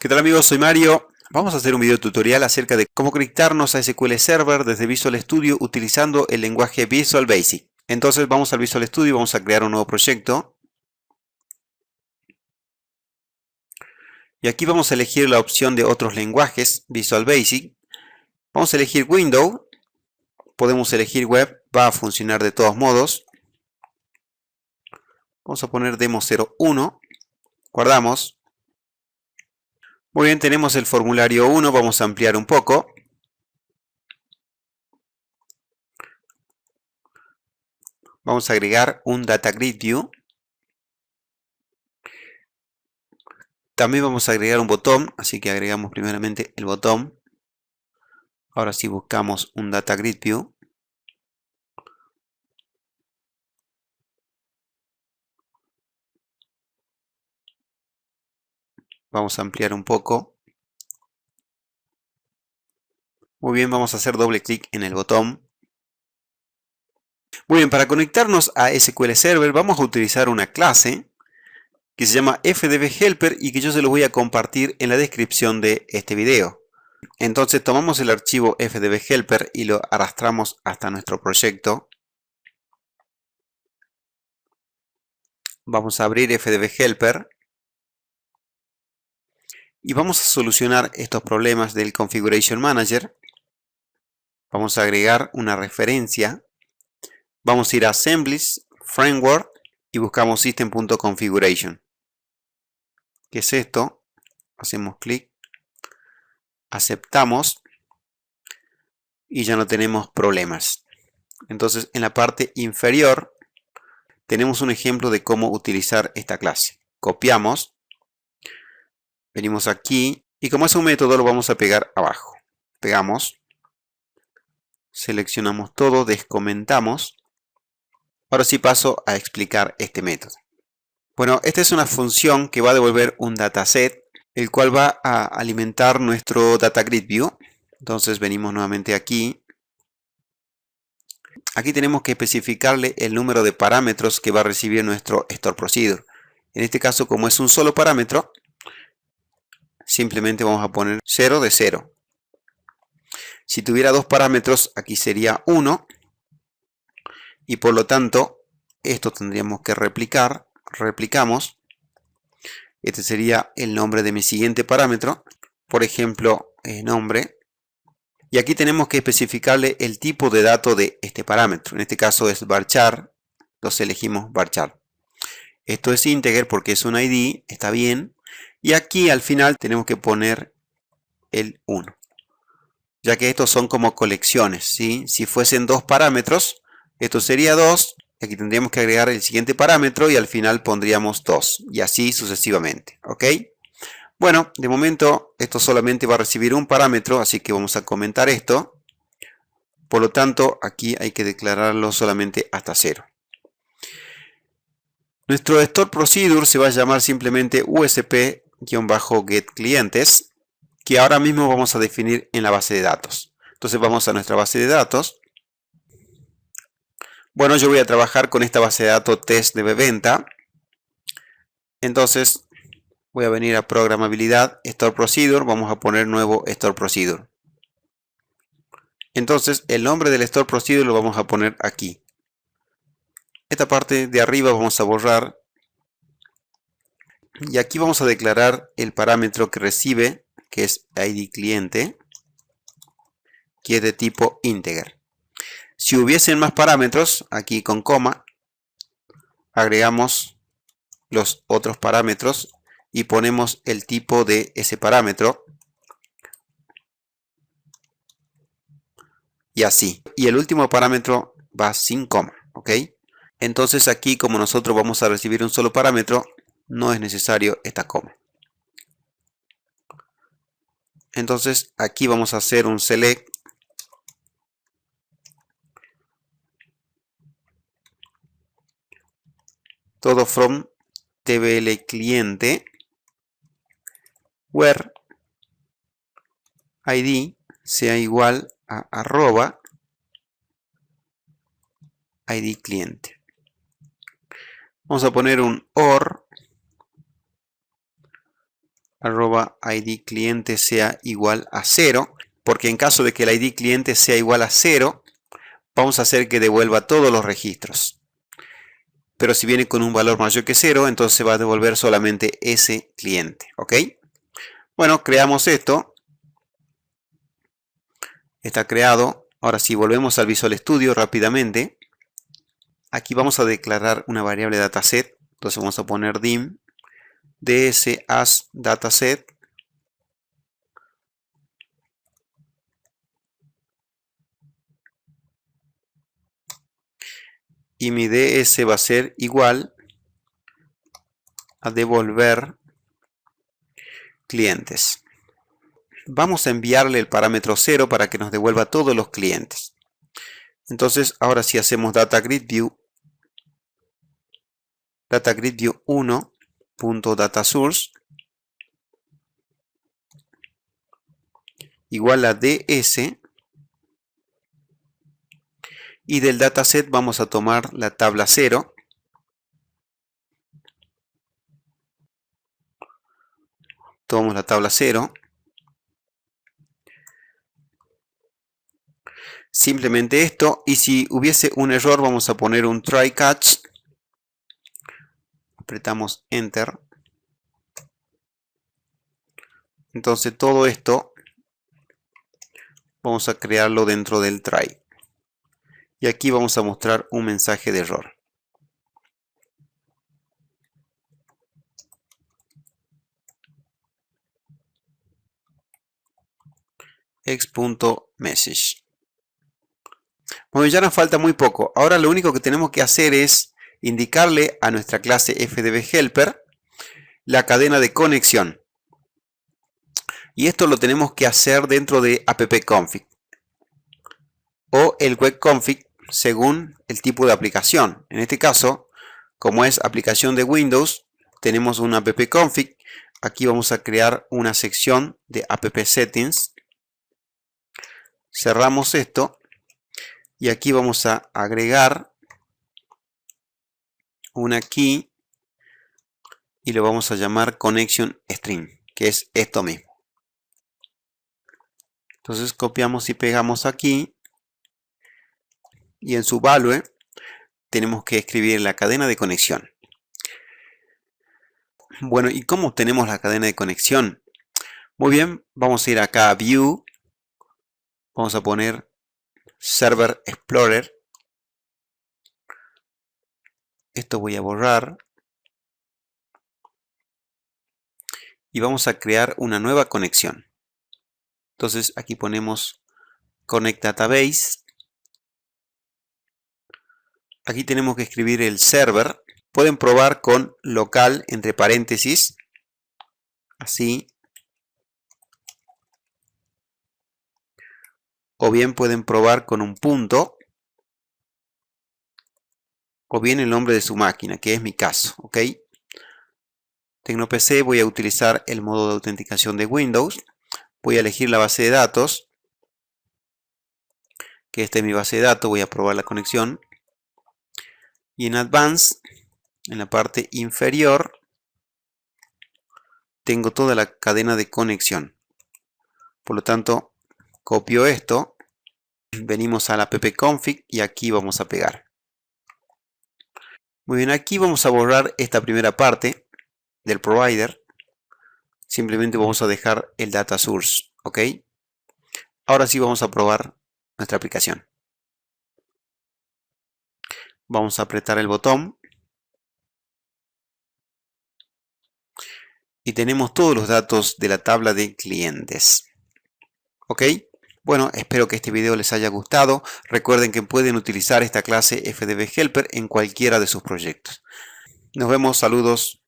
¿Qué tal amigos? Soy Mario. Vamos a hacer un video tutorial acerca de cómo conectarnos a SQL Server desde Visual Studio utilizando el lenguaje Visual Basic. Entonces vamos al Visual Studio y vamos a crear un nuevo proyecto. Y aquí vamos a elegir la opción de otros lenguajes, Visual Basic. Vamos a elegir Windows. Podemos elegir Web, va a funcionar de todos modos. Vamos a poner Demo 01. Guardamos. Muy bien, tenemos el formulario 1, vamos a ampliar un poco. Vamos a agregar un Data Grid View. También vamos a agregar un botón, así que agregamos primeramente el botón. Ahora sí buscamos un Data Grid View. Vamos a ampliar un poco. Muy bien, vamos a hacer doble clic en el botón. Muy bien, para conectarnos a SQL Server vamos a utilizar una clase que se llama FDBHelper y que yo se lo voy a compartir en la descripción de este video. Entonces tomamos el archivo FDBHelper y lo arrastramos hasta nuestro proyecto. Vamos a abrir FDBHelper y vamos a solucionar estos problemas del Configuration Manager. Vamos a agregar una referencia. Vamos a ir a Assemblies, Framework y buscamos System.configuration. ¿Qué es esto? Hacemos clic, aceptamos y ya no tenemos problemas. Entonces en la parte inferior tenemos un ejemplo de cómo utilizar esta clase. Copiamos, venimos aquí y como es un método lo vamos a pegar abajo. Pegamos, seleccionamos todo, descomentamos. Ahora sí paso a explicar este método. Bueno, esta es una función que va a devolver un dataset, el cual va a alimentar nuestro Data Grid View. Entonces venimos nuevamente aquí. Aquí tenemos que especificarle el número de parámetros que va a recibir nuestro Store Procedure. En este caso, como es un solo parámetro, simplemente vamos a poner 0 de 0. Si tuviera dos parámetros, aquí sería 1. Y por lo tanto, esto tendríamos que replicar. Replicamos. Este sería el nombre de mi siguiente parámetro. Por ejemplo, nombre. Y aquí tenemos que especificarle el tipo de dato de este parámetro. En este caso es varchar. Entonces elegimos varchar. Esto es integer porque es un ID. Está bien. Y aquí al final tenemos que poner el 1. Ya que estos son como colecciones, ¿sí? Si fuesen dos parámetros, esto sería 2. Aquí tendríamos que agregar el siguiente parámetro y al final pondríamos 2. Y así sucesivamente. ¿Ok? Bueno, de momento esto solamente va a recibir un parámetro, así que vamos a comentar esto. Por lo tanto, aquí hay que declararlo solamente hasta 0. Nuestro Store Procedure se va a llamar simplemente USP-GetClientes, que ahora mismo vamos a definir en la base de datos. Entonces vamos a nuestra base de datos. Bueno, yo voy a trabajar con esta base de datos test de venta. Entonces voy a venir a programabilidad, Store Procedure, vamos a poner nuevo Store Procedure. Entonces el nombre del Store Procedure lo vamos a poner aquí. Esta parte de arriba vamos a borrar. Y aquí vamos a declarar el parámetro que recibe, que es ID cliente, que es de tipo integer. Si hubiesen más parámetros, aquí con coma, agregamos los otros parámetros y ponemos el tipo de ese parámetro. Y así. Y el último parámetro va sin coma. ¿Ok? Entonces aquí, como nosotros vamos a recibir un solo parámetro, no es necesario esta coma. Entonces aquí vamos a hacer un select. Todo from tbl cliente where id sea igual a arroba id cliente. Vamos a poner un or arroba id cliente sea igual a 0, porque en caso de que el id cliente sea igual a 0, vamos a hacer que devuelva todos los registros. Pero si viene con un valor mayor que 0, entonces va a devolver solamente ese cliente, ¿ok? Bueno, creamos esto. Está creado. Ahora si volvemos al Visual Studio rápidamente, aquí vamos a declarar una variable dataset. Entonces vamos a poner dim ds as dataset y mi ds va a ser igual a devolver clientes. Vamos a enviarle el parámetro 0 para que nos devuelva todos los clientes. Entonces ahora si hacemos data grid view 1.dataSource igual a ds, y del dataset vamos a tomar la tabla 0 tomamos la tabla 0, simplemente esto, y si hubiese un error vamos a poner un try catch, apretamos enter. Entonces todo esto vamos a crearlo dentro del try, y aquí vamos a mostrar un mensaje de error. X.message. Bueno, ya nos falta muy poco. Ahora lo único que tenemos que hacer es indicarle a nuestra clase FDBHelper la cadena de conexión. Y esto lo tenemos que hacer dentro de appconfig o el webconfig según el tipo de aplicación. En este caso, como es aplicación de Windows, tenemos un appconfig. Aquí vamos a crear una sección de app settings. Cerramos esto y aquí vamos a agregar una key y lo vamos a llamar connection string, que es esto mismo. Entonces copiamos y pegamos aquí y en su value tenemos que escribir la cadena de conexión. Bueno, ¿y cómo obtenemos la cadena de conexión? Muy bien, vamos a ir acá a View, vamos a poner Server Explorer. Esto voy a borrar. Y vamos a crear una nueva conexión. Entonces aquí ponemos Connect Database. Aquí tenemos que escribir el server. Pueden probar con local entre paréntesis. Así. O bien pueden probar con un punto. O bien el nombre de su máquina, que es mi caso. ¿Ok? TecnoPC, voy a utilizar el modo de autenticación de Windows. Voy a elegir la base de datos. Que esta es mi base de datos. Voy a probar la conexión. Y en Advanced, en la parte inferior, tengo toda la cadena de conexión. Por lo tanto, copio esto. Venimos a la appconfig y aquí vamos a pegar. Muy bien, aquí vamos a borrar esta primera parte del provider. Simplemente vamos a dejar el data source. ¿Ok? Ahora sí vamos a probar nuestra aplicación. Vamos a apretar el botón. Y tenemos todos los datos de la tabla de clientes. ¿Ok? Bueno, espero que este video les haya gustado. Recuerden que pueden utilizar esta clase FDBHelper en cualquiera de sus proyectos. Nos vemos, saludos.